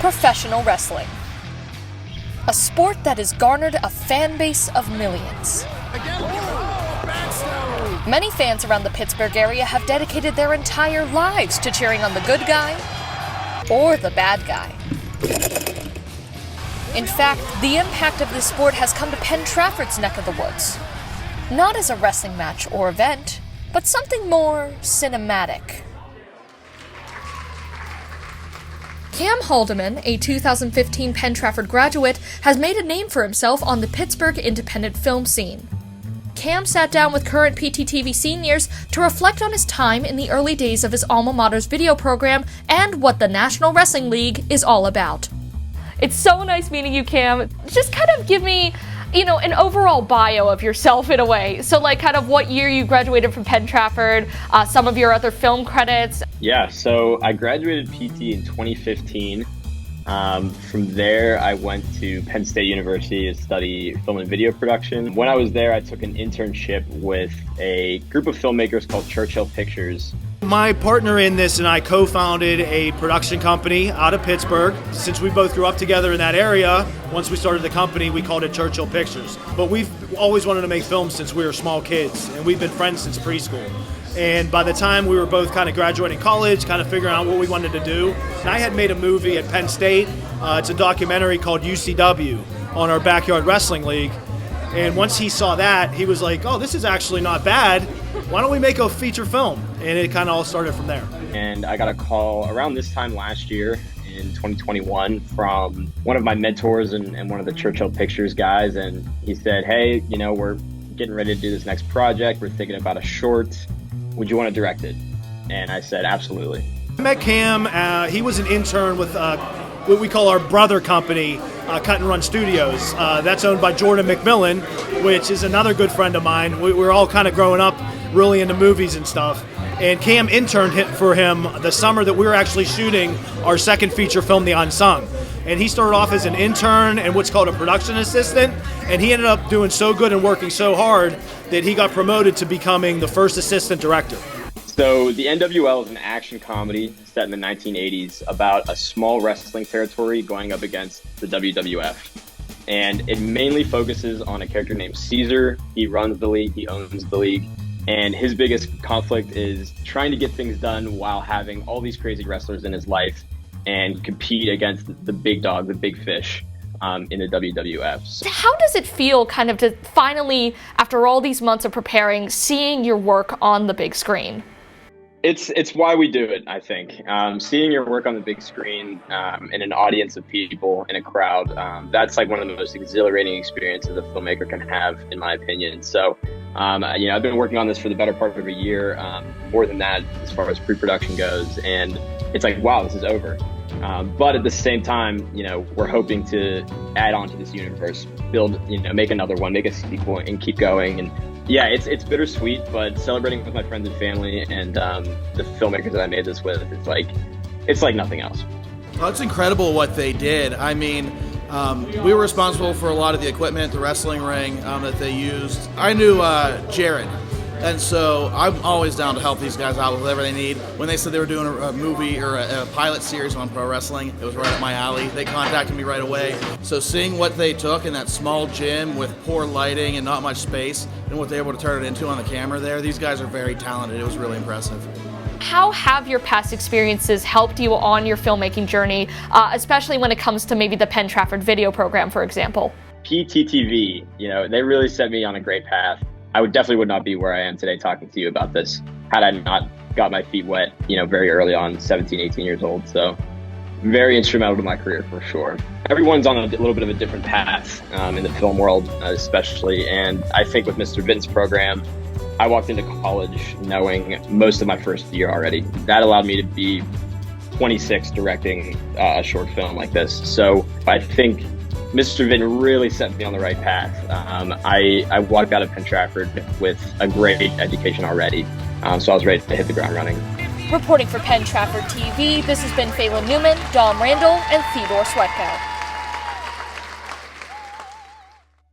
professional wrestling. A sport that has garnered a fan base of millions. Many fans around the Pittsburgh area have dedicated their entire lives to cheering on the good guy or the bad guy. In fact, the impact of this sport has come to Penn Trafford's neck of the woods. Not as a wrestling match or event, but something more cinematic. Cam Haldeman, a 2015 Penn Trafford graduate, has made a name for himself on the Pittsburgh independent film scene. Cam sat down with current PTTV seniors to reflect on his time in the early days of his alma mater's video program and what the National Wrestling League is all about. It's so nice meeting you, Cam. Just kind of give me, an overall bio of yourself in a way. So kind of what year you graduated from Penn Trafford, some of your other film credits. Yeah, so I graduated PT in 2015. From there, I went to Penn State University to study film and video production. When I was there, I took an internship with a group of filmmakers called Churchill Pictures. My partner in this and I co-founded a production company out of Pittsburgh. Since we both grew up together in that area, once we started the company, we called it Churchill Pictures. But we've always wanted to make films since we were small kids, and we've been friends since preschool. And by the time we were both kind of graduating college, kind of figuring out what we wanted to do, and I had made a movie at Penn State. It's a documentary called UCW on our backyard wrestling league. And once he saw that, he was like, oh, this is actually not bad. Why don't we make a feature film? And it kind of all started from there. And I got a call around this time last year in 2021 from one of my mentors and one of the Churchill Pictures guys. And he said, hey, we're getting ready to do this next project. We're thinking about a short. Would you want to direct it? And I said, absolutely. I met Cam. He was an intern with what we call our brother company, Cut and Run Studios. That's owned by Jordan McMillan, which is another good friend of mine. We're all kind of growing up really into movies and stuff. And Cam interned for him the summer that we were actually shooting our second feature film, The Unsung. And he started off as an intern and what's called a production assistant. And he ended up doing so good and working so hard that he got promoted to becoming the first assistant director. So the NWL is an action comedy set in the 1980s about a small wrestling territory going up against the WWF. And it mainly focuses on a character named Caesar. He runs the league, he owns the league. And his biggest conflict is trying to get things done while having all these crazy wrestlers in his life and compete against the big dog, the big fish in the WWF. So how does it feel kind of to finally, after all these months of preparing, seeing your work on the big screen? It's why we do it, I think. Seeing your work on the big screen in an audience of people, in a crowd, that's one of the most exhilarating experiences a filmmaker can have, in my opinion. So, I've been working on this for the better part of a year, more than that as far as pre-production goes, and it's wow, this is over. But at the same time, we're hoping to add on to this universe, build, make another one, make a sequel, and keep going. And yeah, it's bittersweet, but celebrating with my friends and family and the filmmakers that I made this with, it's like nothing else. Well, it's incredible what they did. I mean, we were responsible for a lot of the equipment, the wrestling ring that they used. I knew Jared, and so I'm always down to help these guys out with whatever they need. When they said they were doing a movie or a pilot series on pro wrestling, it was right up my alley. They contacted me right away. So seeing what they took in that small gym with poor lighting and not much space and what they were able to turn it into on the camera there, these guys are very talented. It was really impressive. How have your past experiences helped you on your filmmaking journey, especially when it comes to maybe the Penn Trafford video program, for example? PTTV, they really set me on a great path. I definitely would not be where I am today talking to you about this had I not got my feet wet, very early on, 17, 18 years old. So very instrumental to my career for sure. Everyone's on a little bit of a different path in the film world, especially. And I think with Mr. Vince's program, I walked into college knowing most of my first year already. That allowed me to be 26 directing a short film like this. So I think Mr. Vin really set me on the right path. I walked out of Penn Trafford with a great education already, so I was ready to hit the ground running. Reporting for Penn Trafford TV, this has been Phelan Newman, Dom Randall, and Theodore Sweatkow.